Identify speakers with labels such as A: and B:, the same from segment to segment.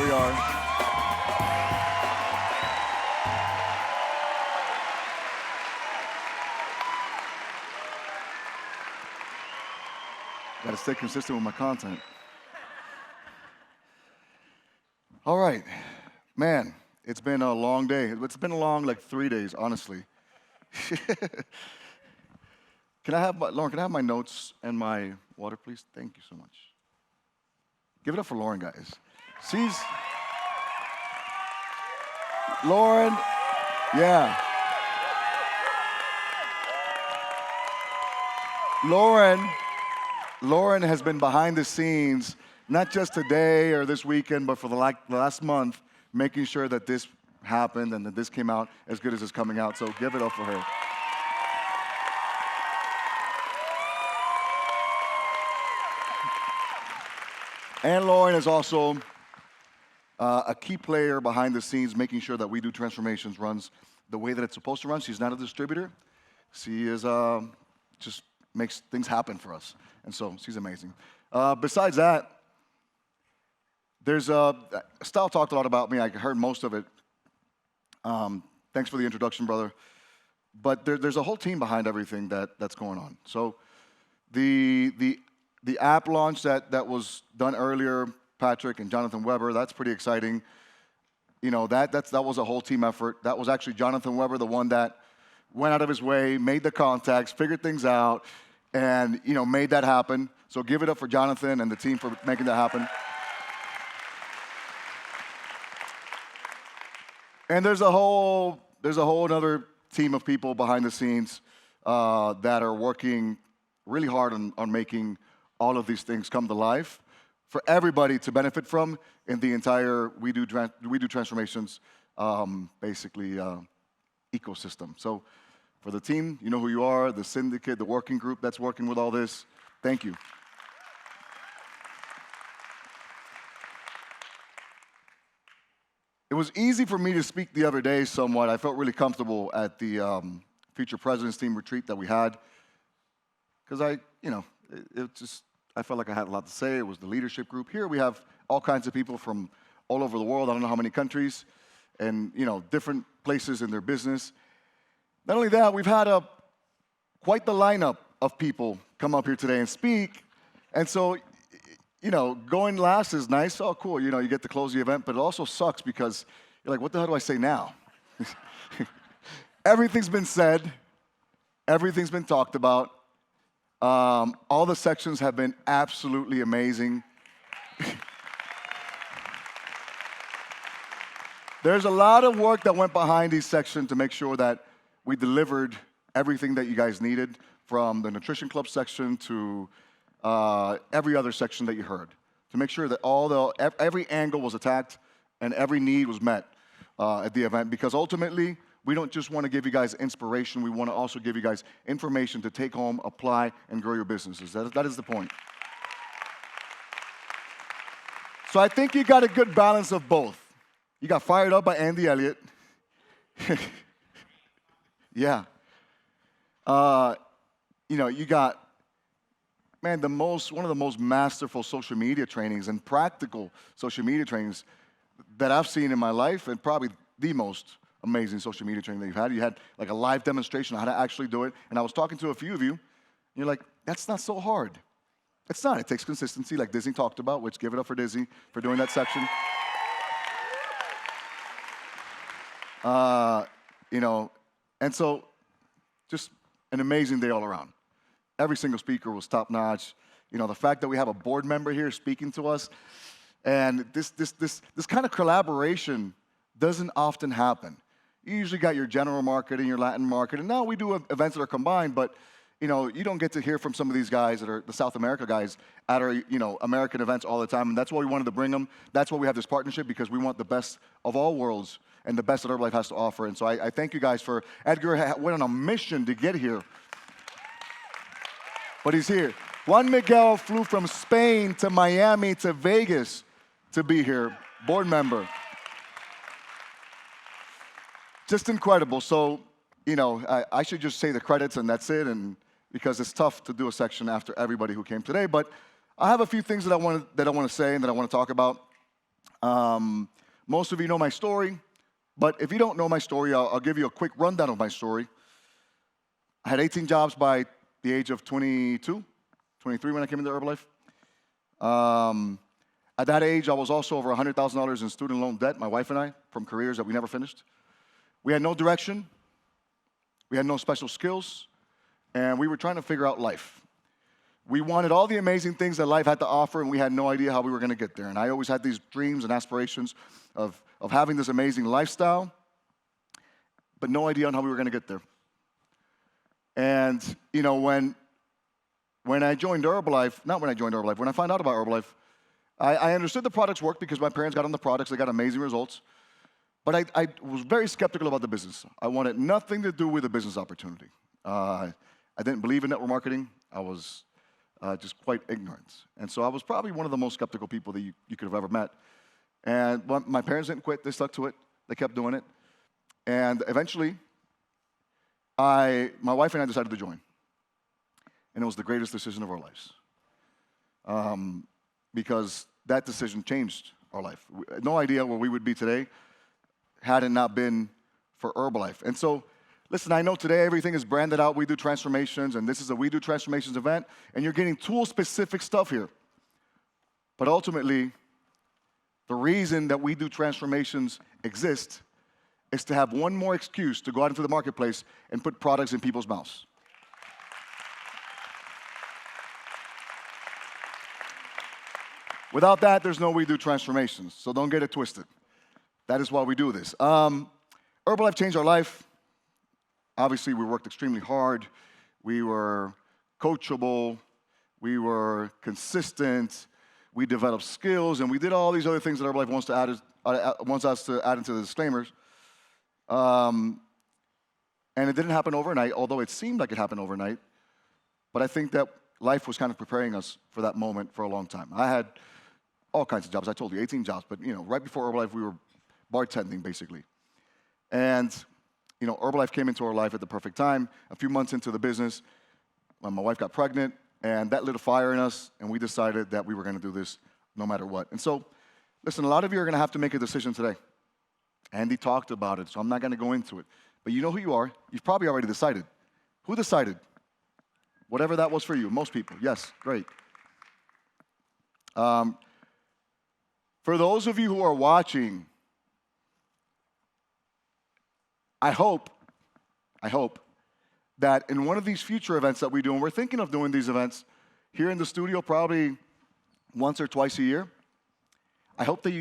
A: we are. Got to stay consistent with my content. All right, man, it's been a long day. It's been a long, like 3 days, honestly. Lauren, can I have my notes and my water, please? Thank you so much. Give it up for Lauren, guys. Lauren, yeah. Lauren has been behind the scenes, not just today or this weekend, but for the last month, making sure that this happened and that this came out as good as it's coming out. So give it up for her. And Lauren is also a key player behind the scenes, making sure that We Do Transformations runs the way that it's supposed to run. She's not a distributor. She is just makes things happen for us. And so she's amazing. Besides that, Style talked a lot about me. I heard most of it. Thanks for the introduction, brother. But there's a whole team behind everything that's going on. So the app launch that was done earlier, Patrick and Jonathan Weber, that's pretty exciting. You know, that was a whole team effort. That was actually Jonathan Weber, the one that went out of his way, made the contacts, figured things out, and, you know, made that happen. So give it up for Jonathan and the team for making that happen. And there's a whole other team of people behind the scenes that are working really hard on making all of these things come to life for everybody to benefit from in the entire We Do Transformations ecosystem. So for the team, you know who you are, the syndicate, the working group that's working with all this, thank you. It was easy for me to speak the other day somewhat. I felt really comfortable at the Future Presidents Team retreat that we had because I felt like I had a lot to say. It was the leadership group. Here we have all kinds of people from all over the world. I don't know how many countries and, you know, different places in their business. Not only that, we've had quite the lineup of people come up here today and speak. And so, you know, going last is nice. Oh, cool. You know, you get to close the event, but it also sucks because you're like, what the hell do I say now? Everything's been said. Everything's been talked about. All the sections have been absolutely amazing. There's a lot of work that went behind these sections to make sure that we delivered everything that you guys needed, from the Nutrition Club section to every other section that you heard, to make sure that every angle was attacked and every need was met at the event. Because ultimately, we don't just want to give you guys inspiration. We want to also give you guys information to take home, apply, and grow your businesses. That is the point. So I think you got a good balance of both. You got fired up by Andy Elliott. Yeah. You know, you got, man, one of the most masterful social media trainings and practical social media trainings that I've seen in my life, and probably the most amazing social media training that you've had. You had like a live demonstration on how to actually do it. And I was talking to a few of you, and you're like, that's not so hard. It's not. It takes consistency, like Disney talked about, which give it up for Disney for doing that section. You know, and so just an amazing day all around. Every single speaker was top notch. You know, the fact that we have a board member here speaking to us, and this kind of collaboration doesn't often happen. You usually got your general market and your Latin market, and now we do events that are combined, but you know, you don't get to hear from some of these guys that are the South America guys at our, you know, American events all the time, and that's why we wanted to bring them. That's why we have this partnership, because we want the best of all worlds and the best that Herbalife has to offer. And so I thank you guys for, Edgar went on a mission to get here, but he's here. Juan Miguel flew from Spain to Miami to Vegas to be here, board member. Just incredible. So, you know, I should just say the credits and that's it, and because it's tough to do a section after everybody who came today. But I have a few things that I want to say and that I want to talk about. Most of you know my story, but if you don't know my story, I'll give you a quick rundown of my story. I had 18 jobs by the age of 22, 23 when I came into Herbalife. At that age, I was also over $100,000 in student loan debt, my wife and I, from careers that we never finished. We had no direction. We had no special skills. And we were trying to figure out life. We wanted all the amazing things that life had to offer, and we had no idea how we were going to get there. And I always had these dreams and aspirations of having this amazing lifestyle, but no idea on how we were going to get there. And, you know, when I joined Herbalife, not when I joined Herbalife, when I found out about Herbalife, I understood the products worked because my parents got on the products. They got amazing results. But I was very skeptical about the business. I wanted nothing to do with the business opportunity. I didn't believe in network marketing. I was just quite ignorant. And so I was probably one of the most skeptical people that you could have ever met. And my parents didn't quit. They stuck to it. They kept doing it. And eventually, my wife and I decided to join. And it was the greatest decision of our lives. Because that decision changed our life. No idea where we would be today had it not been for Herbalife. And so, listen, I know today everything is branded out. We do transformations, and this is a We Do Transformations event, and you're getting tool-specific stuff here. But ultimately, the reason that We Do Transformations exist is to have one more excuse to go out into the marketplace and put products in people's mouths. Without that, there's no We Do Transformations, so don't get it twisted. That is why we do this. Herbalife changed our life. Obviously, we worked extremely hard. We were coachable. We were consistent. We developed skills, and we did all these other things that Herbalife wants us to add into the disclaimers. And it didn't happen overnight, although it seemed like it happened overnight. But I think that life was kind of preparing us for that moment for a long time. I had all kinds of jobs. I told you, 18 jobs. But, you know, right before Herbalife, we were bartending, basically. And, you know, Herbalife came into our life at the perfect time. A few months into the business, my wife got pregnant, and that lit a fire in us, and we decided that we were going to do this no matter what. And so, listen, a lot of you are going to have to make a decision today. Andy talked about it, so I'm not going to go into it. But you know who you are. You've probably already decided. Who decided? Whatever that was for you. Most people. Yes, great. For those of you who are watching, I hope that in one of these future events that we do, and we're thinking of doing these events here in the studio probably once or twice a year, I hope that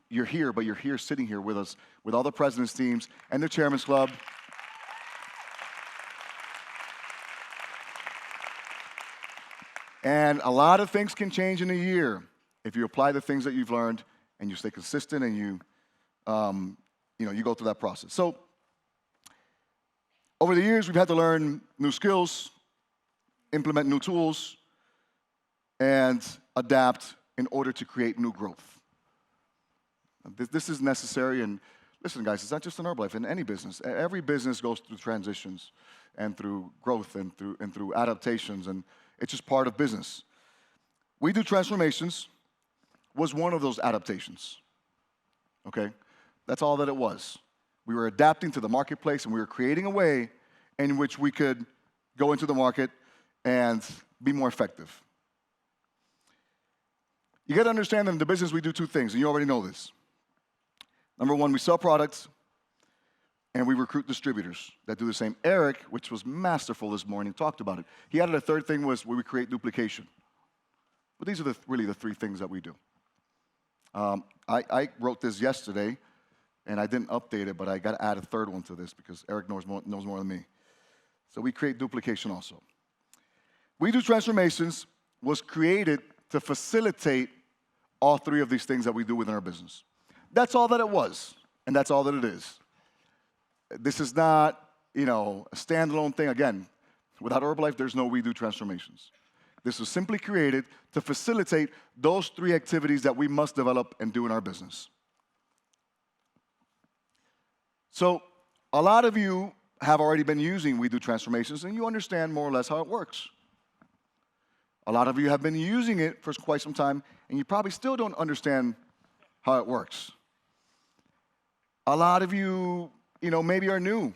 A: you're here, but you're here sitting here with us, with all the president's teams and the chairman's club. And a lot of things can change in a year if you apply the things that you've learned and you stay consistent and you go through that process. So over the years, we've had to learn new skills, implement new tools, and adapt in order to create new growth. This is necessary, and listen, guys, it's not just in Herbalife, in any business. Every business goes through transitions and through growth and through adaptations, and it's just part of business. We Do Transformations was one of those adaptations, okay? That's all that it was. We were adapting to the marketplace, and we were creating a way in which we could go into the market and be more effective. You got to understand that in the business we do two things, and you already know this. Number one, we sell products, and we recruit distributors that do the same. Eric, which was masterful this morning, talked about it. He added a third thing was where we create duplication. But these are really the three things that we do. I wrote this yesterday, and I didn't update it, but I got to add a third one to this because Eric knows more than me. So we create duplication also. We Do Transformations was created to facilitate all three of these things that we do within our business. That's all that it was, and that's all that it is. This is not, a standalone thing. Again, without Herbalife, there's no We Do Transformations. This was simply created to facilitate those three activities that we must develop and do in our business. So a lot of you have already been using We Do Transformations, and you understand more or less how it works. A lot of you have been using it for quite some time, and you probably still don't understand how it works. A lot of you, maybe are new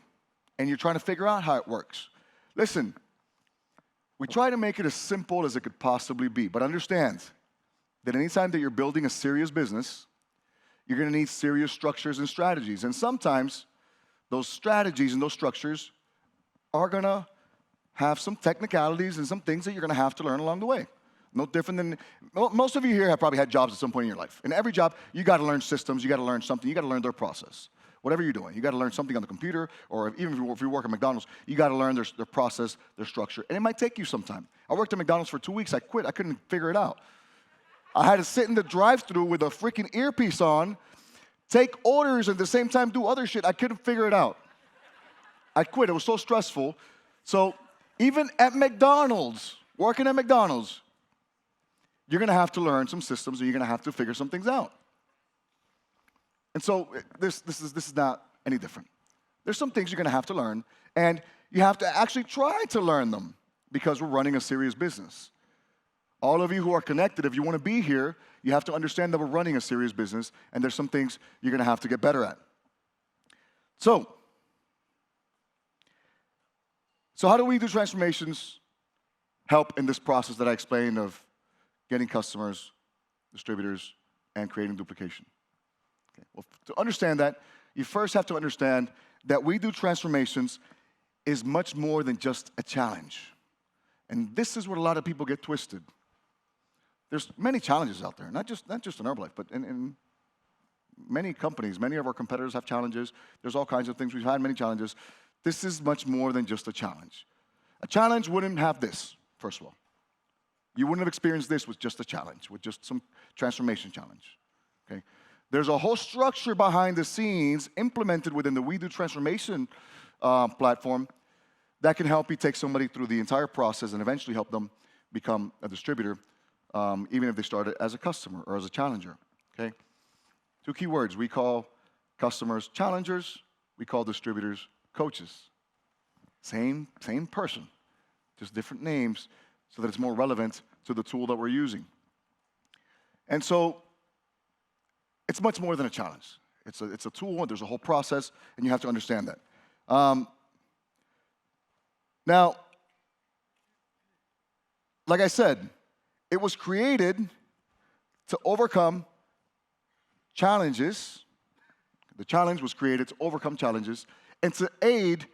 A: and you're trying to figure out how it works. Listen, we try to make it as simple as it could possibly be, but understand that anytime that you're building a serious business, you're going to need serious structures and strategies. And sometimes those strategies and those structures are going to have some technicalities and some things that you're going to have to learn along the way. No different than, most of you here have probably had jobs at some point in your life. In every job, you got to learn systems, you got to learn something, you got to learn their process. Whatever you're doing, you got to learn something on the computer, or even if you work at McDonald's, you got to learn their process, their structure. And it might take you some time. I worked at McDonald's for 2 weeks, I quit, I couldn't figure it out. I had to sit in the drive-thru with a freaking earpiece on, take orders, and at the same time do other shit. I couldn't figure it out. I quit, it was so stressful. So even at McDonald's, working at McDonald's, you're going to have to learn some systems, and you're going to have to figure some things out. And so this is not any different. There's some things you're going to have to learn, and you have to actually try to learn them because we're running a serious business. All of you who are connected, if you want to be here, you have to understand that we're running a serious business, and there's some things you're going to have to get better at. So how do we do transformations help in this process that I explained of getting customers, distributors, and creating duplication? Okay. Well, to understand that, you first have to understand that we do transformations is much more than just a challenge. And this is where a lot of people get twisted. There's many challenges out there, not just in Herbalife, but in many companies. Many of our competitors have challenges. There's all kinds of things. We've had many challenges. This is much more than just a challenge. A challenge wouldn't have this, first of all. You wouldn't have experienced this with just a challenge, with just some transformation challenge, okay? There's a whole structure behind the scenes implemented within the We Do Transformation platform that can help you take somebody through the entire process and eventually help them become a distributor, even if they started as a customer or as a challenger, okay? 2 key words. We call customers challengers. We call distributors coaches. Same person, just different names so that it's more relevant to the tool that we're using. And so it's much more than a challenge. It's a tool, and there's a whole process, and you have to understand that. Now, like I said, it was created to overcome challenges. The challenge was created to overcome challenges and to aid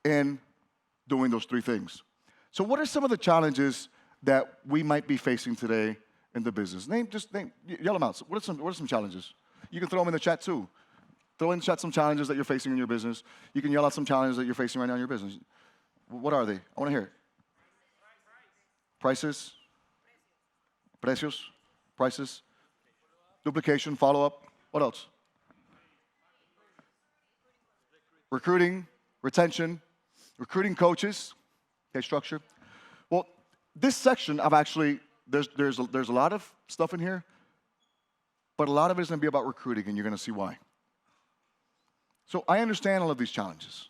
A: in doing those 3 things. So what are some of the challenges that we might be facing today in the business? Yell them out. So what are some challenges? You can throw them in the chat too. Throw in the chat some challenges that you're facing in your business. You can yell out some challenges that you're facing right now in your business. What are they? I want to hear it. Prices. Precios. Prices. Duplication, follow-up. What else? Recruiting, retention, recruiting coaches. Okay, structure. Well, this section I've actually, there's a lot of stuff in here, but a lot of it is going to be about recruiting, and you're going to see why. So I understand all of these challenges.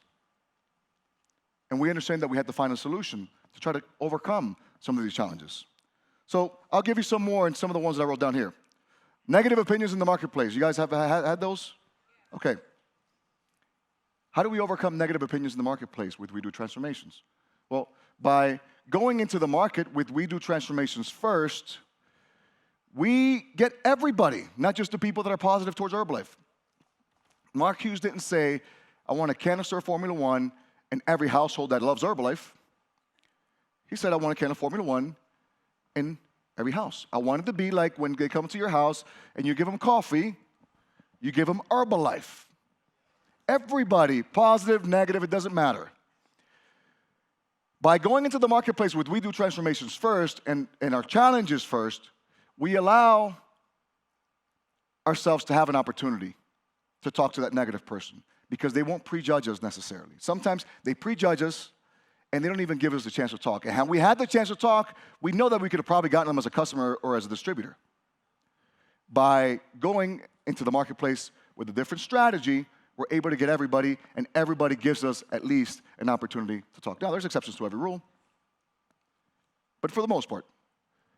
A: And we understand that we had to find a solution to try to overcome some of these challenges. So I'll give you some more and some of the ones that I wrote down here. Negative opinions in the marketplace. You guys have had those? Okay. How do we overcome negative opinions in the marketplace with We Do Transformations? Well, by going into the market with We Do Transformations first, we get everybody, not just the people that are positive towards Herbalife. Mark Hughes didn't say, I want a canister of Formula One in every household that loves Herbalife. He said, I want a can of Formula One in every house. I want it to be like when they come to your house and you give them coffee, you give them Herbalife. Everybody, positive, negative, it doesn't matter. By going into the marketplace with We Do Transformations first and our challenges first, we allow ourselves to have an opportunity to talk to that negative person because they won't prejudge us necessarily. Sometimes they prejudge us and they don't even give us the chance to talk. And had we had the chance to talk, we know that we could have probably gotten them as a customer or as a distributor. By going into the marketplace with a different strategy, we're able to get everybody, and everybody gives us at least an opportunity to talk. Now, there's exceptions to every rule, but for the most part,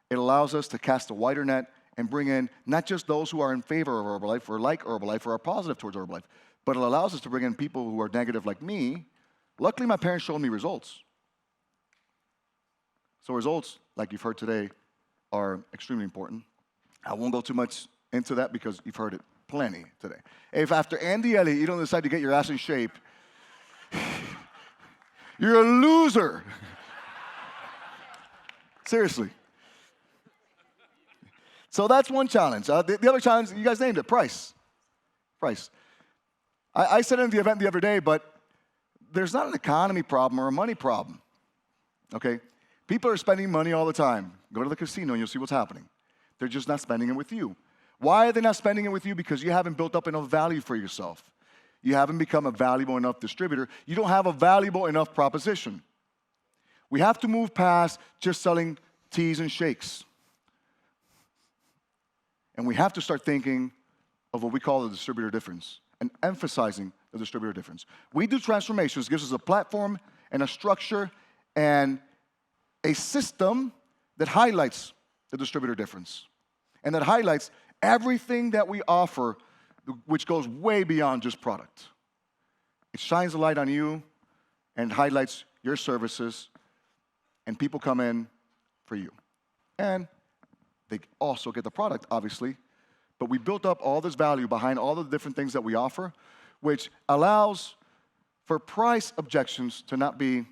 A: it allows us to cast a wider net and bring in not just those who are in favor of Herbalife or like Herbalife or are positive towards Herbalife, but it allows us to bring in people who are negative like me. Luckily, my parents showed me results. So results, like you've heard today, are extremely important. I won't go too much into that because you've heard it plenty today. If after Andy Elliott you don't decide to get your ass in shape, you're a loser. Seriously. So that's one challenge. The other challenge, you guys named it, price. Price. I said it in the event the other day, but there's not an economy problem or a money problem, okay? People are spending money all the time. Go to the casino and you'll see what's happening. They're just not spending it with you. Why are they not spending it with you? Because you haven't built up enough value for yourself. You haven't become a valuable enough distributor. You don't have a valuable enough proposition. We have to move past just selling teas and shakes. And we have to start thinking of what we call the distributor difference and emphasizing the distributor difference. We Do Transformations gives us a platform and a structure and a system that highlights the distributor difference and that highlights everything that we offer, which goes way beyond just product. It shines a light on you and highlights your services, and people come in for you. And they also get the product, obviously, but we built up all this value behind all the different things that we offer, which allows for price objections to not be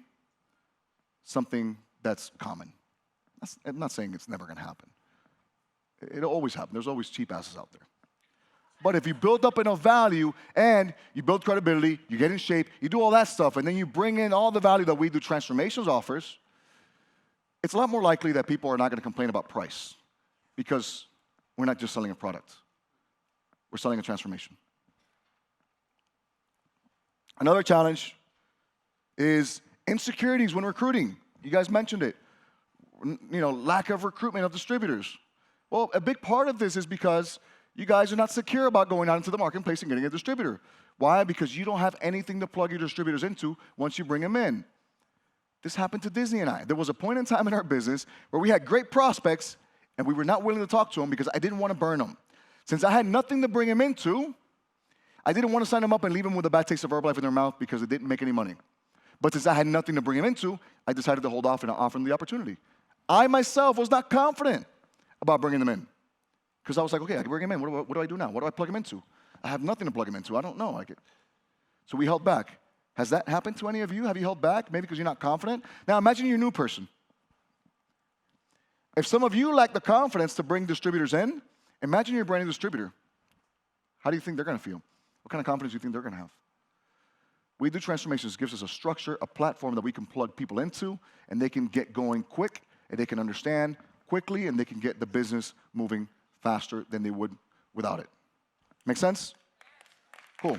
A: something that's common. I'm not saying it's never going to happen. It'll always happen. There's always cheap asses out there. But if you build up enough value and you build credibility, you get in shape, you do all that stuff, and then you bring in all the value that We Do Transformations offers, it's a lot more likely that people are not going to complain about price because we're not just selling a product. We're selling a transformation. Another challenge is insecurities when recruiting. You guys mentioned it. Lack of recruitment of distributors. Well, a big part of this is because you guys are not secure about going out into the marketplace and getting a distributor. Why? Because you don't have anything to plug your distributors into once you bring them in. This happened to Disney and I. There was a point in time in our business where we had great prospects and we were not willing to talk to them because I didn't want to burn them. Since I had nothing to bring them into, I didn't want to sign them up and leave them with a bad taste of Herbalife in their mouth because it didn't make any money. But since I had nothing to bring them into, I decided to hold off and offer them the opportunity. I myself was not confident about bringing them in because I was like, okay, I can bring them in. What do I do now? What do I plug them into? I have nothing to plug them into. I don't know. So we held back. Has that happened to any of you? Have you held back? Maybe because you're not confident? Now imagine you're a new person. If some of you lack the confidence to bring distributors in, imagine you're a brand new distributor. How do you think they're going to feel? What kind of confidence do you think they're going to have? We Do Transformations gives us a structure, a platform that we can plug people into, and they can get going quick, and they can understand quickly, and they can get the business moving faster than they would without it. Make sense? Cool.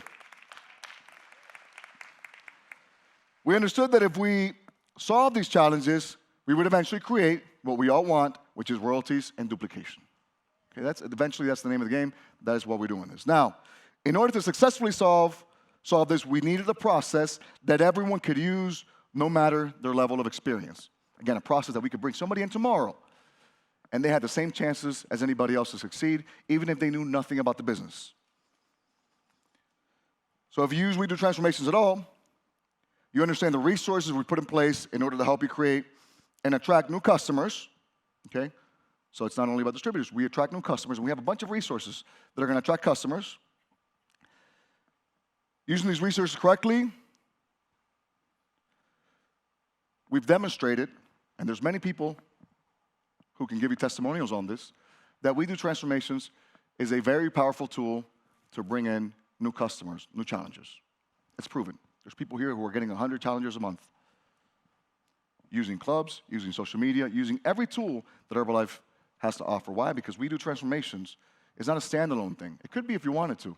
A: We understood that if we solve these challenges, we would eventually create what we all want, which is royalties and duplication. Okay, that's the name of the game. That is what we're doing this. Now, in order to successfully solve this, we needed a process that everyone could use no matter their level of experience. Again, a process that we could bring somebody in tomorrow, and they had the same chances as anybody else to succeed, even if they knew nothing about the business. So if you use We Do Transformations at all, you understand the resources we put in place in order to help you create and attract new customers, okay? So it's not only about distributors. We attract new customers, and we have a bunch of resources that are going to attract customers. Using these resources correctly, we've demonstrated, and there's many people who can give you testimonials on this, that We Do Transformations is a very powerful tool to bring in new customers, new challengers. It's proven. There's people here who are getting 100 challengers a month using clubs, using social media, using every tool that Herbalife has to offer. Why? Because We Do Transformations is not a standalone thing. It could be if you wanted to,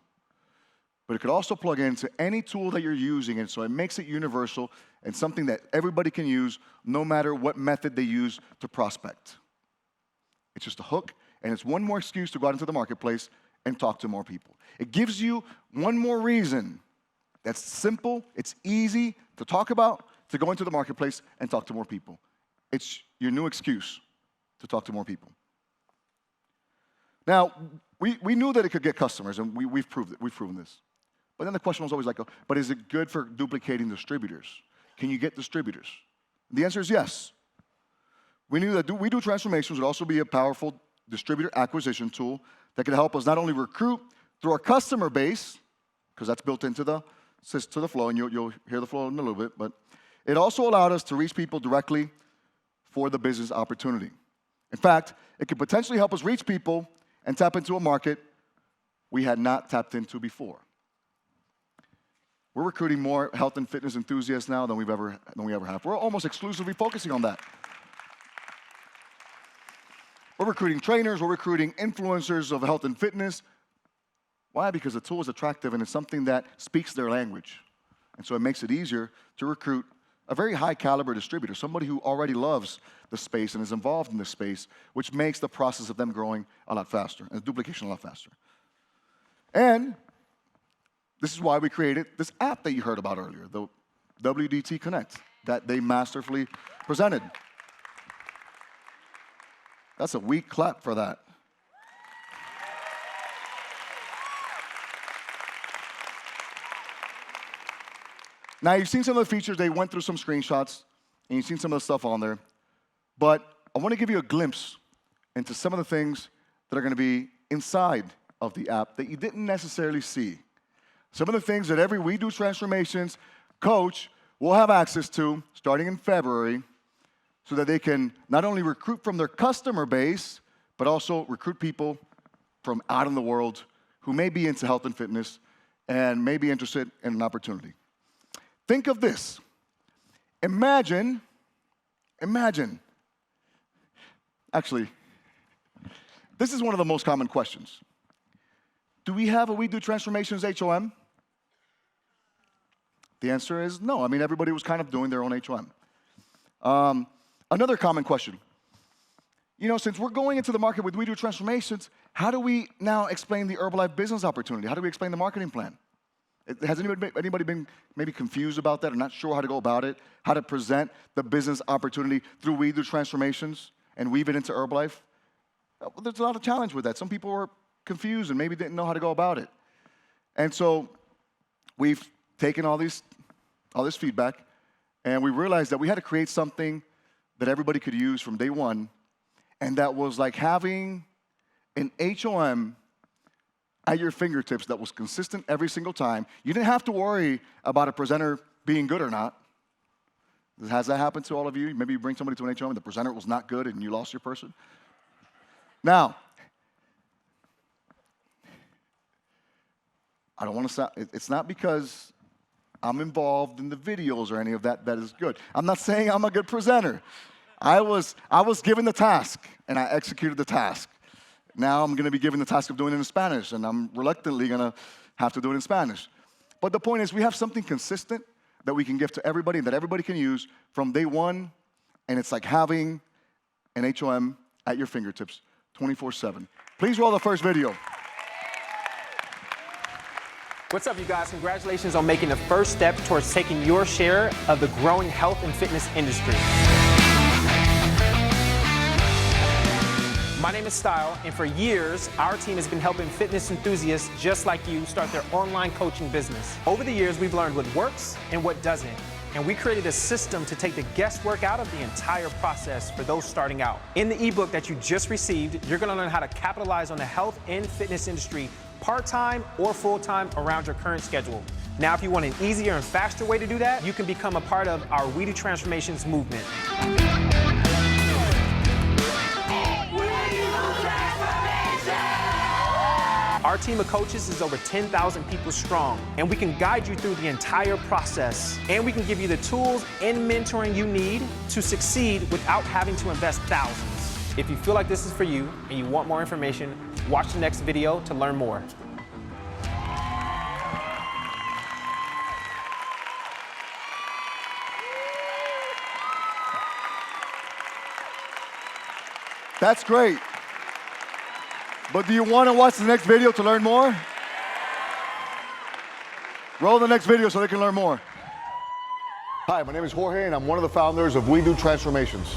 A: but it could also plug into any tool that you're using, and so it makes it universal and something that everybody can use no matter what method they use to prospect. It's just a hook, and it's one more excuse to go out into the marketplace and talk to more people. It gives you one more reason that's simple, it's easy to talk about, to go into the marketplace and talk to more people. It's your new excuse to talk to more people. Now, we knew that it could get customers, and we've proved it. We've proven this. But then the question was always like, but is it good for duplicating distributors? Can you get distributors? The answer is yes. We knew that We Do Transformations would also be a powerful distributor acquisition tool that could help us not only recruit through our customer base, because that's built into the flow, and you'll hear the flow in a little bit, but it also allowed us to reach people directly for the business opportunity. In fact, it could potentially help us reach people and tap into a market we had not tapped into before. We're recruiting more health and fitness enthusiasts now than we ever have. We're almost exclusively focusing on that. We're recruiting trainers, we're recruiting influencers of health and fitness. Why? Because the tool is attractive and it's something that speaks their language. And so it makes it easier to recruit a very high caliber distributor, somebody who already loves the space and is involved in this space, which makes the process of them growing a lot faster and the duplication a lot faster. And this is why we created this app that you heard about earlier, the WDT Connect, that they masterfully presented. That's a weak clap for that. Now, you've seen some of the features. They went through some screenshots, and you've seen some of the stuff on there. But I want to give you a glimpse into some of the things that are going to be inside of the app that you didn't necessarily see. Some of the things that every We Do Transformations coach will have access to starting in February so that they can not only recruit from their customer base, but also recruit people from out in the world who may be into health and fitness and may be interested in an opportunity. Think of this. Imagine, actually, this is one of the most common questions. Do we have a We Do Transformations HOM? The answer is no. I mean, everybody was kind of doing their own HOM. Another common question. You know, since we're going into the market with We Do Transformations, how do we now explain the Herbalife business opportunity? How do we explain the marketing plan? Has anybody been maybe confused about that or not sure how to go about it? How to present the business opportunity through We Do Transformations and weave it into Herbalife? Well, there's a lot of challenge with that. Some people were confused and maybe didn't know how to go about it. And so we've taken all this feedback, and we realized that we had to create something that everybody could use from day one, and that was like having an HOM at your fingertips that was consistent every single time. You didn't have to worry about a presenter being good or not. Has that happened to all of you? Maybe you bring somebody to an HOM and the presenter was not good and you lost your person. Now, I don't want to sound, it's not because I'm involved in the videos or any of that that is good. I'm not saying I'm a good presenter. I was given the task and I executed the task. Now I'm going to be given the task of doing it in Spanish, and I'm reluctantly going to have to do it in Spanish. But the point is, we have something consistent that we can give to everybody, that everybody can use from day one, and it's like having an HOM at your fingertips 24/7. Please roll the first video.
B: What's up, you guys? Congratulations on making the first step towards taking your share of the growing health and fitness industry. My name is Style, and for years, our team has been helping fitness enthusiasts just like you start their online coaching business. Over the years, we've learned what works and what doesn't, and we created a system to take the guesswork out of the entire process for those starting out. In the ebook that you just received, you're gonna learn how to capitalize on the health and fitness industry part-time or full-time around your current schedule. Now, if you want an easier and faster way to do that, you can become a part of our We Do Transformations movement. Our team of coaches is over 10,000 people strong, and we can guide you through the entire process. And we can give you the tools and mentoring you need to succeed without having to invest thousands. If you feel like this is for you and you want more information, watch the next video to learn more.
A: That's great. But do you want to watch the next video to learn more? Roll the next video so they can learn more. Hi, my name is Jorge, and I'm one of the founders of We Do Transformations.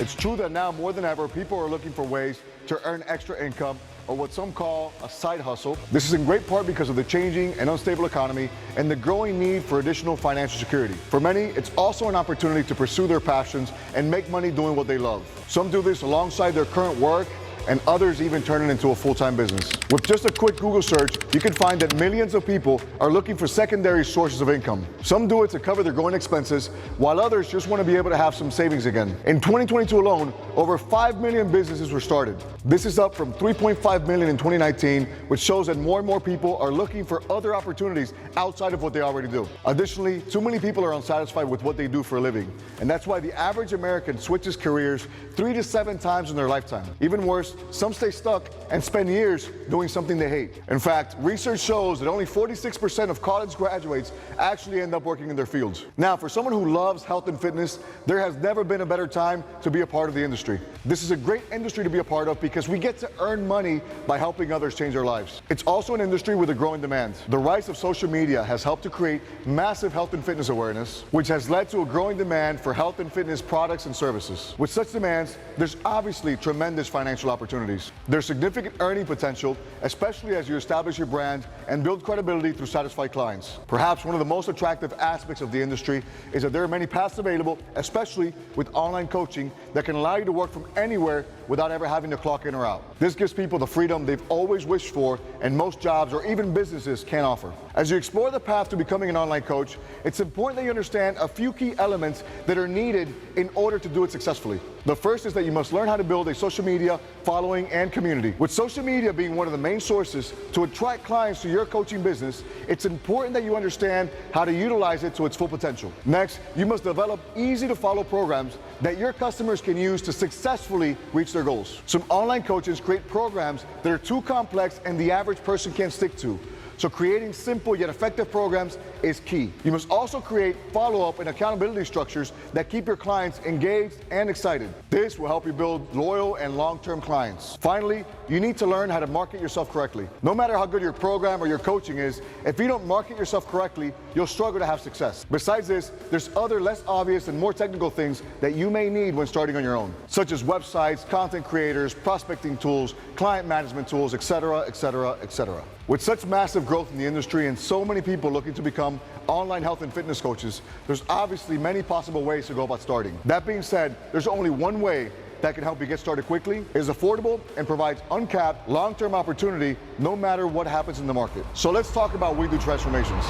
C: It's true that now more than ever, people are looking for ways to earn extra income, or what some call a side hustle. This is in great part because of the changing and unstable economy and the growing need for additional financial security. For many, it's also an opportunity to pursue their passions and make money doing what they love. Some do this alongside their current work, and others even turn it into a full-time business. With just a quick Google search, you can find that millions of people are looking for secondary sources of income. Some do it to cover their growing expenses, while others just want to be able to have some savings again. In 2022 alone, over 5 million businesses were started. This is up from 3.5 million in 2019, which shows that more and more people are looking for other opportunities outside of what they already do. Additionally, too many people are unsatisfied with what they do for a living, and that's why the average American switches careers 3 to 7 times in their lifetime. Even worse, some stay stuck and spend years doing something they hate. In fact, research shows that only 46% of college graduates actually end up working in their fields. Now, for someone who loves health and fitness, there has never been a better time to be a part of the industry. This is a great industry to be a part of because we get to earn money by helping others change their lives. It's also an industry with a growing demand. The rise of social media has helped to create massive health and fitness awareness, which has led to a growing demand for health and fitness products and services. With such demands, there's obviously tremendous financial opportunities. There's significant earning potential, especially as you establish your brand and build credibility through satisfied clients. Perhaps one of the most attractive aspects of the industry is that there are many paths available, especially with online coaching, that can allow you to work from anywhere without ever having to clock in or out. This gives people the freedom they've always wished for and most jobs or even businesses can't offer. As you explore the path to becoming an online coach, it's important that you understand a few key elements that are needed in order to do it successfully. The first is that you must learn how to build a social media following and community. With social media being one of the main sources to attract clients to your coaching business, it's important that you understand how to utilize it to its full potential. Next, you must develop easy to follow programs that your customers can use to successfully reach their goals. Some online coaches create programs that are too complex and the average person can't stick to. So creating simple yet effective programs is key. You must also create follow-up and accountability structures that keep your clients engaged and excited. This will help you build loyal and long-term clients. Finally, you need to learn how to market yourself correctly. No matter how good your program or your coaching is, if you don't market yourself correctly, you'll struggle to have success. Besides this, there's other less obvious and more technical things that you may need when starting on your own, such as websites, content creators, prospecting tools, client management tools, etc., etc., etc. With such massive growth in the industry and so many people looking to become online health and fitness coaches, there's obviously many possible ways to go about starting. That being said, there's only one way that can help you get started quickly, is affordable, and provides uncapped, long-term opportunity no matter what happens in the market. So let's talk about We Do Transformations.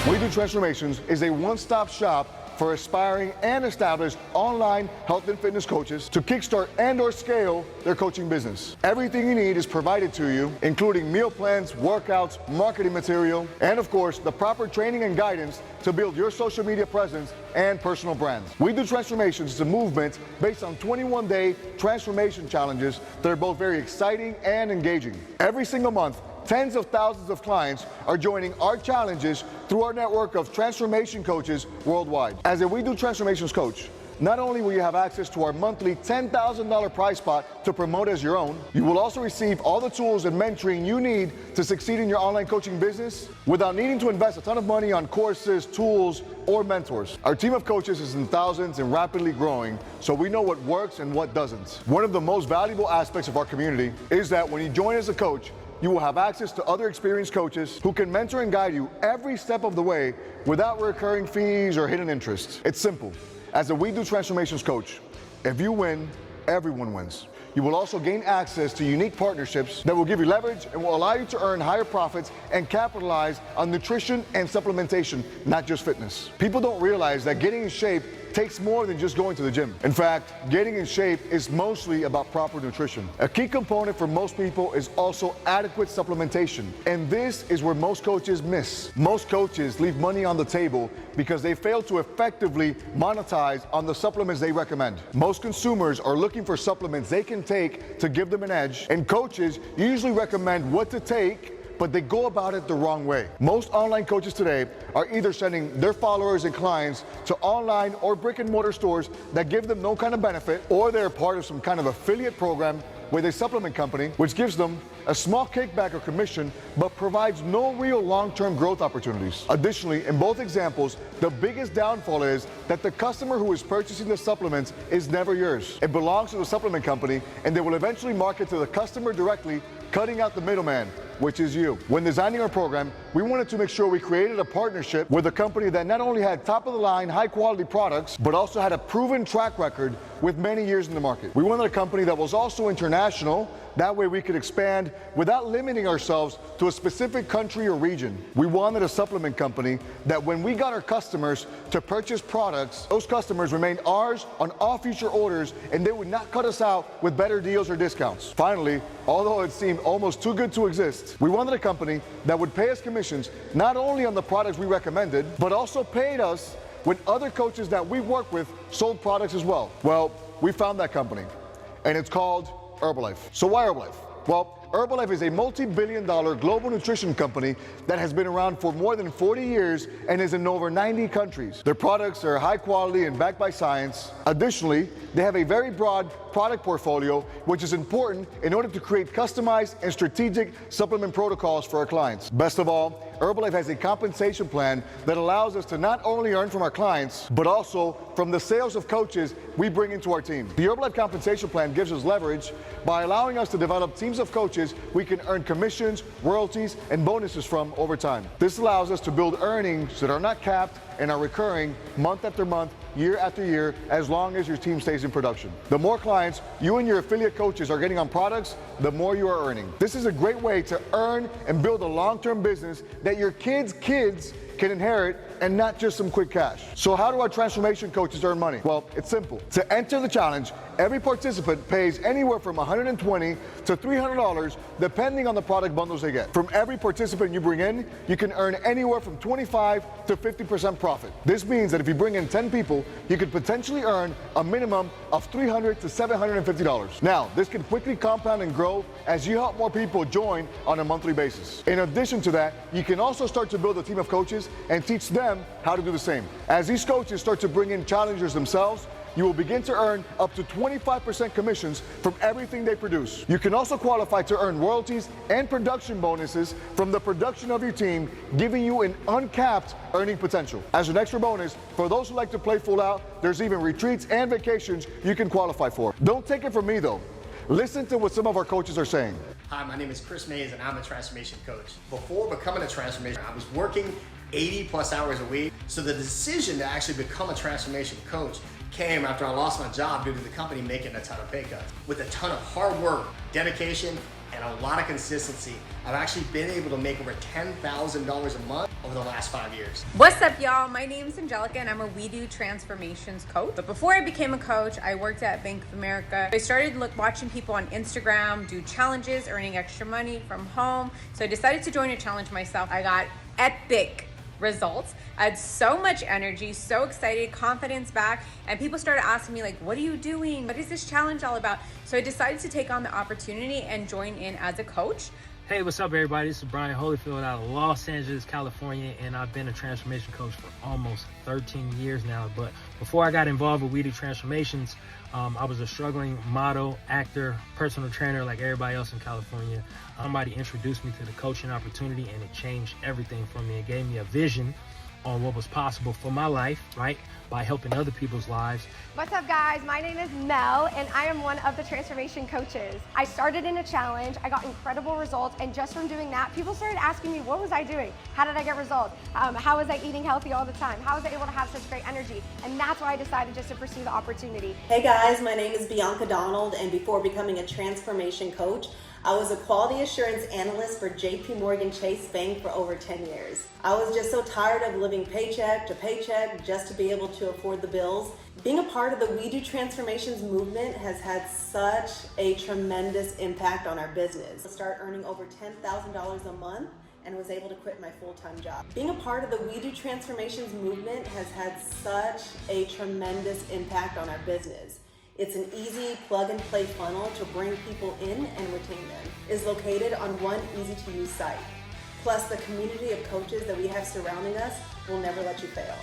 C: We Do Transformations is a one-stop shop for aspiring and established online health and fitness coaches to kickstart and or scale their coaching business. Everything you need is provided to you, including meal plans, workouts, marketing material, and of course, the proper training and guidance to build your social media presence and personal brands. We Do Transformations is a movement based on 21-day transformation challenges that are both very exciting and engaging. Every single month, tens of thousands of clients are joining our challenges through our network of transformation coaches worldwide. As a We Do Transformations coach, not only will you have access to our monthly $10,000 prize pot to promote as your own, you will also receive all the tools and mentoring you need to succeed in your online coaching business without needing to invest a ton of money on courses, tools, or mentors. Our team of coaches is in thousands and rapidly growing, so we know what works and what doesn't. One of the most valuable aspects of our community is that when you join as a coach, you will have access to other experienced coaches who can mentor and guide you every step of the way without recurring fees or hidden interests. It's simple. As a We Do Transformations coach, if you win, everyone wins. You will also gain access to unique partnerships that will give you leverage and will allow you to earn higher profits and capitalize on nutrition and supplementation, not just fitness. People don't realize that getting in shape takes more than just going to the gym. In fact, getting in shape is mostly about proper nutrition. A key component for most people is also adequate supplementation, and this is where most coaches miss. Most coaches leave money on the table because they fail to effectively monetize on the supplements they recommend. Most consumers are looking for supplements they can take to give them an edge, and coaches usually recommend what to take, but they go about it the wrong way. Most online coaches today are either sending their followers and clients to online or brick and mortar stores that give them no kind of benefit, or they're part of some kind of affiliate program with a supplement company, which gives them a small kickback or commission, but provides no real long-term growth opportunities. Additionally, in both examples, the biggest downfall is that the customer who is purchasing the supplements is never yours. It belongs to the supplement company, and they will eventually market to the customer directly, cutting out the middleman, which is you. When designing our program, we wanted to make sure we created a partnership with a company that not only had top-of-the-line, high-quality products, but also had a proven track record with many years in the market. We wanted a company that was also international. That way we could expand without limiting ourselves to a specific country or region. We wanted a supplement company that when we got our customers to purchase products, those customers remained ours on all future orders, and they would not cut us out with better deals or discounts. Finally, although it seemed almost too good to exist, we wanted a company that would pay us commissions not only on the products we recommended, but also paid us when other coaches that we work with sold products as well. Well, we found that company, and it's called Herbalife. So why Herbalife? Well, Herbalife is a multi-billion-dollar global nutrition company that has been around for more than 40 years and is in over 90 countries. Their products are high quality and backed by science. Additionally, they have a very broad product portfolio, which is important in order to create customized and strategic supplement protocols for our clients. Best of all, Herbalife has a compensation plan that allows us to not only earn from our clients, but also from the sales of coaches we bring into our team. The Herbalife compensation plan gives us leverage by allowing us to develop teams of coaches we can earn commissions, royalties, and bonuses from over time. This allows us to build earnings that are not capped and are recurring month after month, year after year, as long as your team stays in production. The more clients you and your affiliate coaches are getting on products, the more you are earning. This is a great way to earn and build a long-term business that your kids' kids can inherit and not just some quick cash. So how do our transformation coaches earn money? Well, it's simple. To enter the challenge, every participant pays anywhere from $120 to $300 depending on the product bundles they get. From every participant you bring in, you can earn anywhere from 25 to 50% profit. This means that if you bring in 10 people, you could potentially earn a minimum of $300 to $750. Now, this can quickly compound and grow as you help more people join on a monthly basis. In addition to that, you can also start to build a team of coaches and teach them how to do the same. As these coaches start to bring in challengers themselves, you will begin to earn up to 25% commissions from everything they produce. You can also qualify to earn royalties and production bonuses from the production of your team, giving you an uncapped earning potential. As an extra bonus, for those who like to play full out, there's even retreats and vacations you can qualify for. Don't take it from me though. Listen to what some of our coaches are saying.
D: Hi, my name is Chris Mays and I'm a transformation coach. Before becoming a transformation, I was working 80 plus hours a week. So the decision to actually become a transformation coach came after I lost my job due to the company making a ton of pay cuts. With a ton of hard work, dedication, and a lot of consistency, I've actually been able to make over $10,000 a month over the last 5 years.
E: What's up, y'all? My name is Angelica and I'm a We Do Transformations coach. But before I became a coach, I worked at Bank of America. I started watching people on Instagram do challenges, earning extra money from home. So I decided to join a challenge myself. I got epic results. I had so much energy, so excited, confidence back, and people started asking me like, what are you doing? What is this challenge all about? So I decided to take on the opportunity and join in as a coach.
F: Hey, what's up, everybody? This is Brian Holyfield out of Los Angeles, California, and I've been a transformation coach for almost 13 years now. But before I got involved with We Do Transformations, I was a struggling model, actor, personal trainer like everybody else in California. Somebody introduced me to the coaching opportunity, and it changed everything for me. It gave me a vision on what was possible for my life, right, by helping other people's lives.
G: What's up, guys? My name is Mel, and I am one of the transformation coaches. I started in a challenge, I got incredible results, and just from doing that, people started asking me, what was I doing? How did I get results? How was I eating healthy all the time? How was I able to have such great energy? And that's why I decided just to pursue the opportunity.
H: Hey guys, my name is Bianca Donald, and before becoming a transformation coach, I was a quality assurance analyst for JP Morgan Chase Bank for over 10 years. I was just so tired of living paycheck to paycheck just to be able to afford the bills. Being a part of the We Do Transformations movement has had such a tremendous impact on our business. I started earning over $10,000 a month and was able to quit my full-time job. Being a part of the We Do Transformations movement has had such a tremendous impact on our business. It's an easy plug-and-play funnel to bring people in and retain them. It's located on one easy-to-use site. Plus, the community of coaches that we have surrounding us will never let you fail.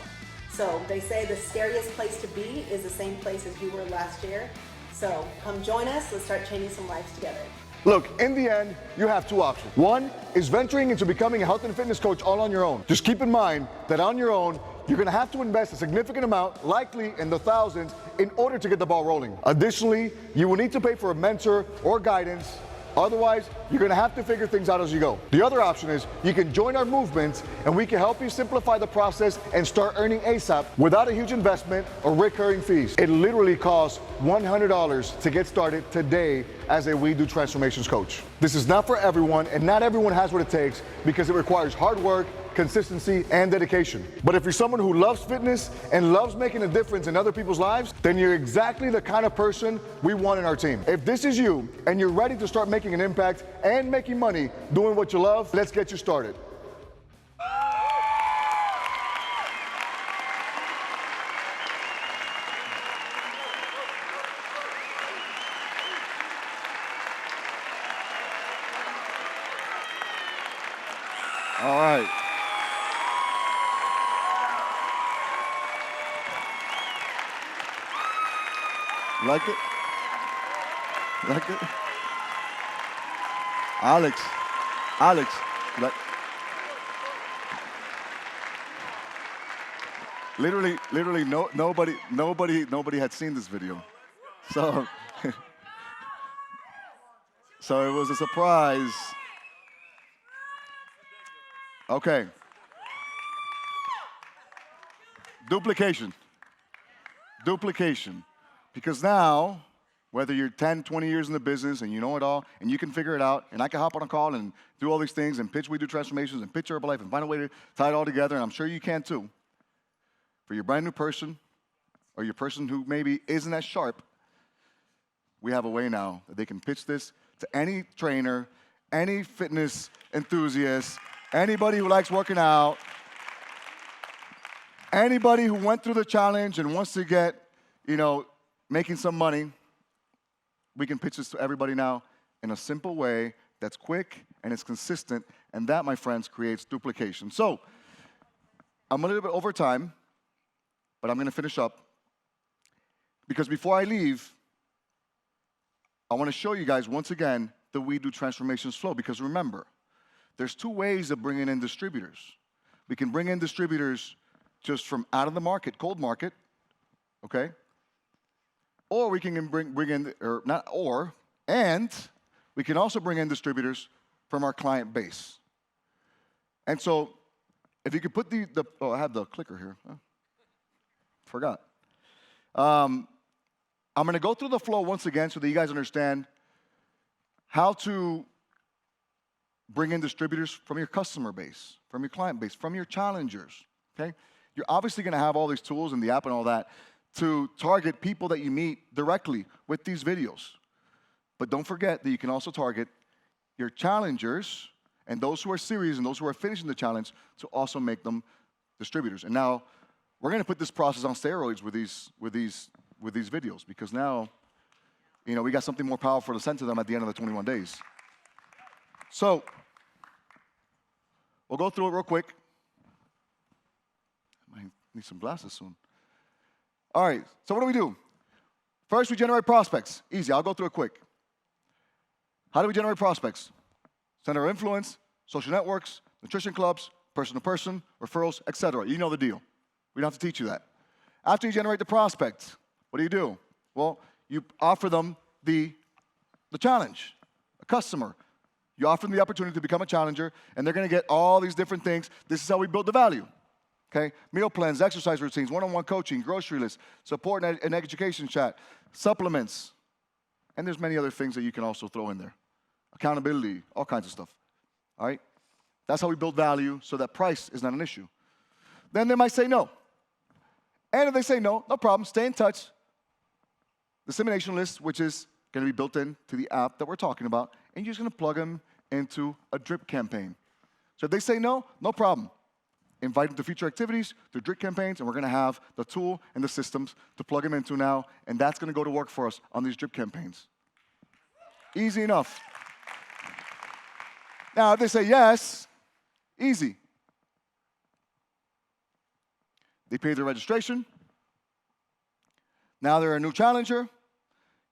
H: So they say the scariest place to be is the same place as you were last year. So come join us. Let's start changing some lives together.
C: Look, in the end, you have two options. One is venturing into becoming a health and fitness coach all on your own. Just keep in mind that on your own, you're gonna have to invest a significant amount, likely in the thousands, in order to get the ball rolling. Additionally, you will need to pay for a mentor or guidance. Otherwise, you're gonna have to figure things out as you go. The other option is you can join our movement and we can help you simplify the process and start earning ASAP without a huge investment or recurring fees. It literally costs $100 to get started today as a We Do Transformations coach. This is not for everyone, and not everyone has what it takes because it requires hard work, consistency, and dedication. But if you're someone who loves fitness and loves making a difference in other people's lives, then you're exactly the kind of person we want in our team. If this is you and you're ready to start making an impact and making money doing what you love, let's get you started.
A: All right. Like it? Like it? Alex, like, literally, nobody had seen this video, so, so it was a surprise. Okay. Duplication. Because now, whether you're 10, 20 years in the business and you know it all and you can figure it out, and I can hop on a call and do all these things and pitch We Do Transformations and pitch Herbalife and find a way to tie it all together, and I'm sure you can too. For your brand new person or your person who maybe isn't as sharp, we have a way now that they can pitch this to any trainer, any fitness enthusiast, anybody who likes working out, anybody who went through the challenge and wants to get, making some money. We can pitch this to everybody now in a simple way that's quick and it's consistent, and that, my friends, creates duplication. So, I'm a little bit over time, but I'm gonna finish up, because before I leave, I wanna show you guys once again the We Do Transformations flow, because remember, there's two ways of bringing in distributors. We can bring in distributors just from out of the market, cold market, okay? Or we can bring in, and we can also bring in distributors from our client base. And so, if you could put I have the clicker here. Oh, forgot. I'm gonna go through the flow once again so that you guys understand how to bring in distributors from your customer base, from your client base, from your challengers, okay? You're obviously gonna have all these tools in the app and all that to target people that you meet directly with these videos. But don't forget that you can also target your challengers and those who are serious and those who are finishing the challenge to also make them distributors. And now we're gonna put this process on steroids with these videos, because now, we got something more powerful to send to them at the end of the 21 days. So, we'll go through it real quick. I might need some glasses soon. All right, so what do we do? First, we generate prospects. Easy, I'll go through it quick. How do we generate prospects? Center of influence, social networks, nutrition clubs, person-to-person, referrals, etc. You know the deal. We don't have to teach you that. After you generate the prospect, what do? Well, you offer them the challenge, a customer. You offer them the opportunity to become a challenger, and they're gonna get all these different things. This is how we build the value. Okay, meal plans, exercise routines, one-on-one coaching, grocery lists, support and education chat, supplements, and there's many other things that you can also throw in there. Accountability, all kinds of stuff, all right? That's how we build value so that price is not an issue. Then they might say no. And if they say no, no problem, stay in touch. Dissemination list, which is gonna be built into the app that we're talking about, and you're just gonna plug them into a drip campaign. So if they say no, no problem. Invite them to future activities, to drip campaigns, and we're gonna have the tool and the systems to plug them into now, and that's gonna go to work for us on these drip campaigns. Easy enough. Now, if they say yes, easy. They pay their registration. Now they're a new challenger.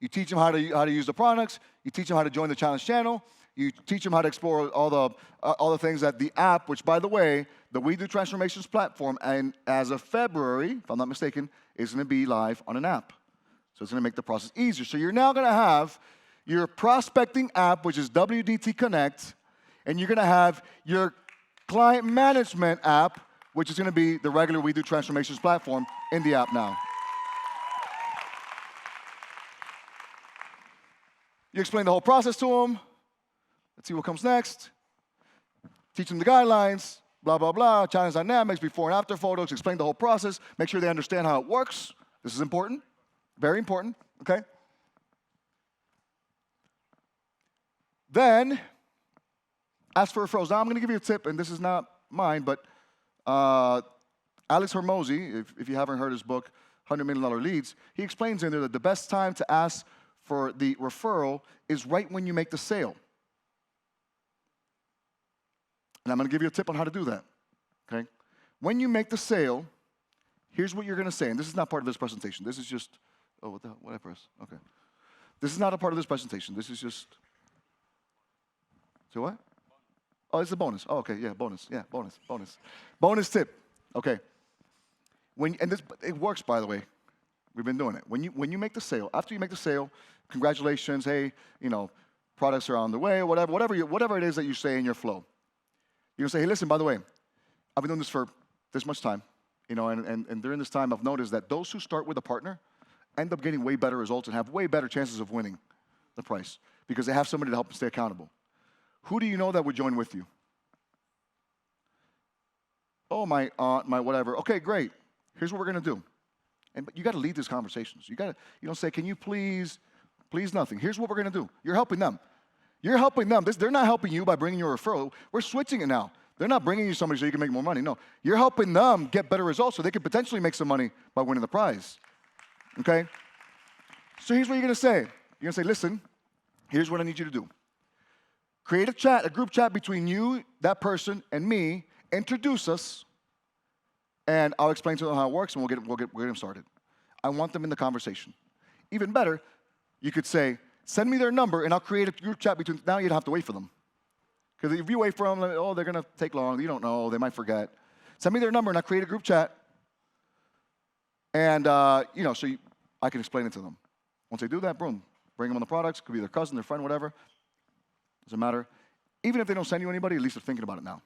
A: You teach them how to use the products. You teach them how to join the challenge channel. You teach them how to explore all the things that the app, which, by the way, the We Do Transformations platform, and as of February, if I'm not mistaken, is going to be live on an app. So it's going to make the process easier. So you're now going to have your prospecting app, which is WDT Connect, and you're going to have your client management app, which is going to be the regular We Do Transformations platform in the app now. You explain the whole process to them. Let's see what comes next. Teach them the guidelines, blah, blah, blah, challenge dynamics, before and after photos, explain the whole process, make sure they understand how it works. This is important, very important, okay? Then, ask for referrals. Now, I'm going to give you a tip, and this is not mine, but Alex Hormozi, if you haven't heard his book, $100 Million Leads, he explains in there that the best time to ask for the referral is right when you make the sale. And I'm going to give you a tip on how to do that, okay? When you make the sale, here's what you're going to say, and this is not part of this presentation. This is just, oh, what the hell, what did I press? Okay. This is not a part of this presentation. This is just, so what? Oh, it's a bonus. Oh, okay, yeah, bonus. Yeah, bonus. Bonus tip, okay. And this, it works, by the way. We've been doing it. When you make the sale, after you make the sale, congratulations, hey, you know, products are on the way, whatever it is that you say in your flow. You're going to say, hey, listen, by the way, I've been doing this for this much time, you know, and during this time I've noticed that those who start with a partner end up getting way better results and have way better chances of winning the price because they have somebody to help them stay accountable. Who do you know that would join with you? Oh, my aunt, my whatever. Okay, great. Here's what we're going to do. But you got to lead these conversations. You don't say, can you please nothing. Here's what we're going to do. You're helping them. You're helping them. They're not helping you by bringing you a referral. We're switching it now. They're not bringing you somebody so you can make more money. No, you're helping them get better results so they could potentially make some money by winning the prize. Okay? So here's what you're going to say. You're going to say, listen, here's what I need you to do. Create a chat, a group chat between you, that person, and me. Introduce us, and I'll explain to them how it works, and we'll get them started. I want them in the conversation. Even better, you could say, send me their number, and I'll create a group chat between. Now you don't have to wait for them. Because if you wait for them, like, oh, they're going to take long. You don't know. They might forget. Send me their number, and I'll create a group chat. And, you know, I can explain it to them. Once they do that, boom, bring them on the products. Could be their cousin, their friend, whatever. Doesn't matter. Even if they don't send you anybody, at least they're thinking about it now.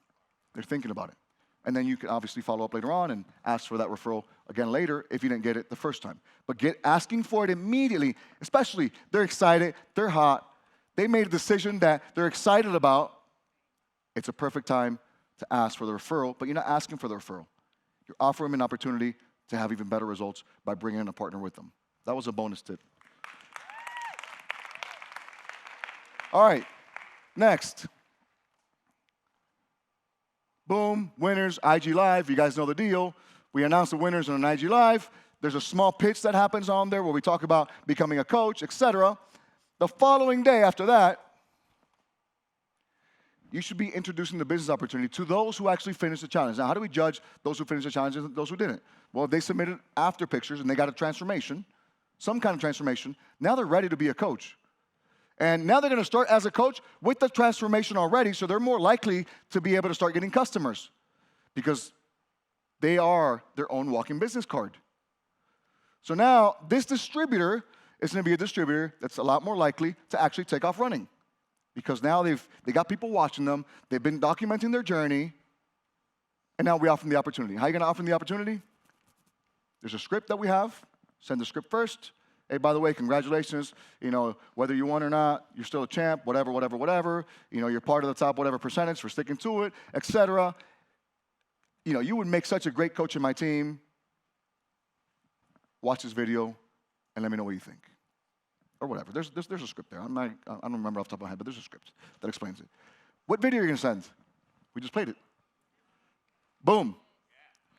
A: They're thinking about it. And then you can obviously follow up later on and ask for that referral again later if you didn't get it the first time. But asking for it immediately, especially they're excited, they're hot, they made a decision that they're excited about, it's a perfect time to ask for the referral, but you're not asking for the referral. You're offering them an opportunity to have even better results by bringing in a partner with them. That was a bonus tip. All right, next. Boom, winners, IG Live. You guys know the deal. We announce the winners on an IG Live. There's a small pitch that happens on there where we talk about becoming a coach, etc. The following day after that, you should be introducing the business opportunity to those who actually finished the challenge. Now, how do we judge those who finished the challenge and those who didn't? Well, if they submitted after pictures and they got a transformation, some kind of transformation, now they're ready to be a coach. And now they're going to start as a coach with the transformation already, so they're more likely to be able to start getting customers because they are their own walking business card. So now this distributor is going to be a distributor that's a lot more likely to actually take off running because now they got people watching them, they've been documenting their journey, and now we offer them the opportunity. How are you going to offer them the opportunity? There's a script that we have. Send the script first. Hey, by the way, congratulations. You know, whether you won or not, you're still a champ, whatever. You know, you're part of the top whatever percentage for sticking to it, etc. You know, you would make such a great coach in my team. Watch this video and let me know what you think. Or whatever. There's a script there. I don't remember off the top of my head, but there's a script that explains it. What video are you going to send? We just played it. Boom.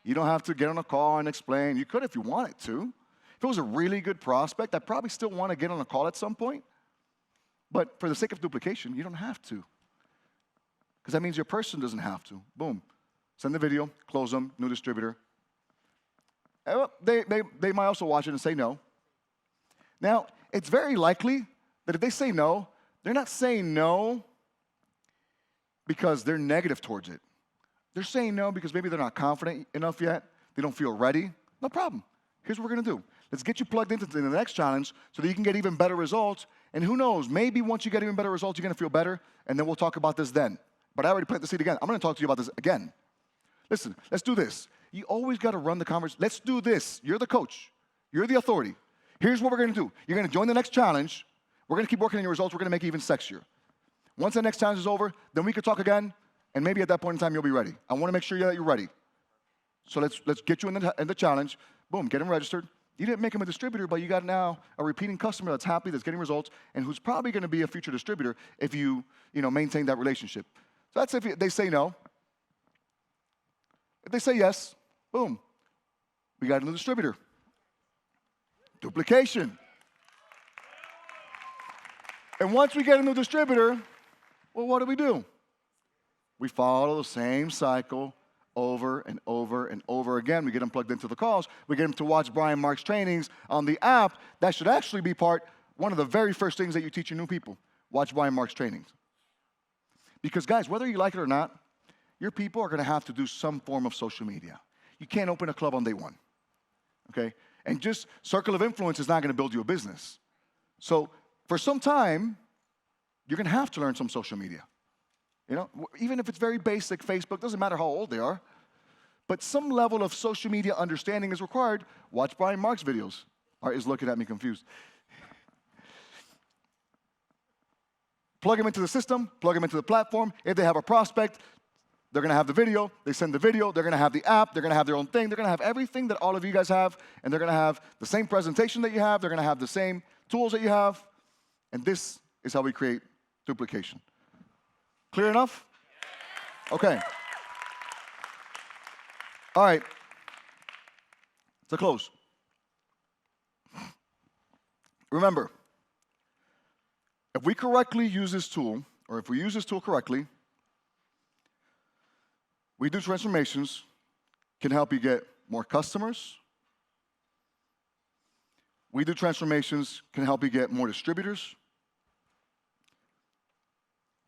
A: You don't have to get on a call and explain. You could if you wanted to. If it was a really good prospect, I'd probably still want to get on a call at some point. But for the sake of duplication, you don't have to. Because that means your person doesn't have to. Boom. Send the video, close them, new distributor. They might also watch it and say no. Now, it's very likely that if they say no, they're not saying no because they're negative towards it. They're saying no because maybe they're not confident enough yet. They don't feel ready. No problem. Here's what we're going to do. Let's get you plugged into the next challenge so that you can get even better results. And who knows, maybe once you get even better results, you're going to feel better, and then we'll talk about this then. But I already planted the seed again. I'm going to talk to you about this again. Listen, let's do this. You always got to run the conversation. Let's do this. You're the coach. You're the authority. Here's what we're going to do. You're going to join the next challenge. We're going to keep working on your results. We're going to make it even sexier. Once the next challenge is over, then we can talk again, and maybe at that point in time, you'll be ready. I want to make sure that you're ready. So let's get you in the challenge. Boom, get him registered. You didn't make him a distributor, but you got now a repeating customer that's happy, that's getting results, and who's probably going to be a future distributor if you maintain that relationship. So that's if they say no. If they say yes, boom, we got a new distributor. Duplication. And once we get a new distributor, well, what do? We follow the same cycle over and over and over again. We get them plugged into the calls. We get them to watch Brian Mark's trainings on the app. That should actually be one of the very first things that you teach your new people. Watch Brian Mark's trainings. Because guys, whether you like it or not, your people are going to have to do some form of social media. You can't open a club on day one, okay? And just circle of influence is not going to build you a business. So for some time, you're going to have to learn some social media. Even if it's very basic, Facebook, doesn't matter how old they are. But some level of social media understanding is required. Watch Brian Mark's videos. Art is looking at me confused. Plug them into the system, plug them into the platform. If they have a prospect, they're going to have the video. They send the video. They're going to have the app. They're going to have their own thing. They're going to have everything that all of you guys have, and they're going to have the same presentation that you have. They're going to have the same tools that you have. And this is how we create duplication. Clear enough? Okay. All right. To close. Remember, if we correctly use this tool, or if we use this tool correctly, We Do Transformations can help you get more customers. We Do Transformations can help you get more distributors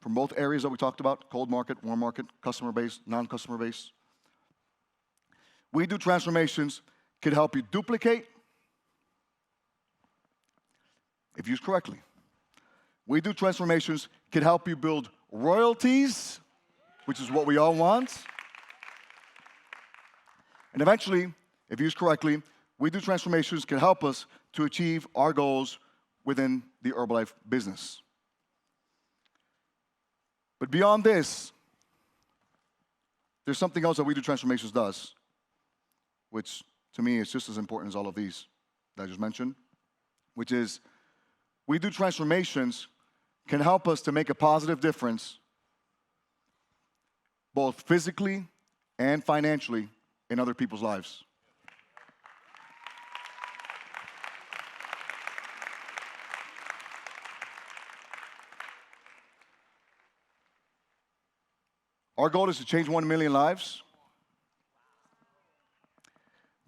A: from both areas that we talked about, cold market, warm market, customer base, non-customer base. We Do Transformations can help you duplicate if used correctly. We Do Transformations can help you build royalties, which is what we all want. And eventually, if used correctly, We Do Transformations can help us to achieve our goals within the Herbalife business. But beyond this, there's something else that We Do Transformations does, which to me is just as important as all of these that I just mentioned, which is We Do Transformations can help us to make a positive difference both physically and financially in other people's lives. Our goal is to change 1 million lives.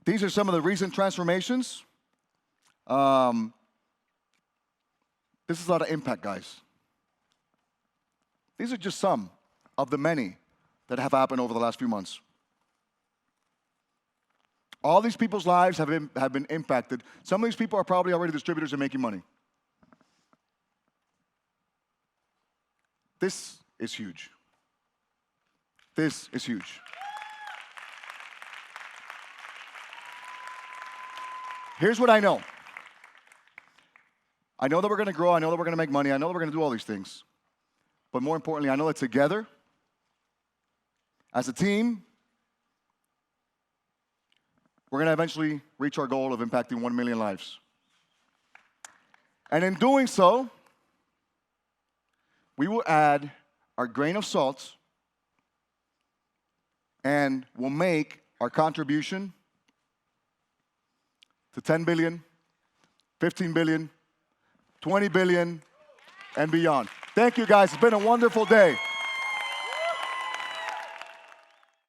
A: These are some of the recent transformations. This is a lot of impact, guys. These are just some of the many that have happened over the last few months. All these people's lives have been impacted. Some of these people are probably already distributors and making money. This is huge. This is huge. Here's what I know. I know that we're going to grow. I know that we're going to make money. I know that we're going to do all these things. But more importantly, I know that together, as a team, we're going to eventually reach our goal of impacting 1 million lives. And in doing so, we will add our grain of salt and we'll make our contribution to 10 billion, 15 billion, 20 billion, and beyond. Thank you, guys. It's been a wonderful day.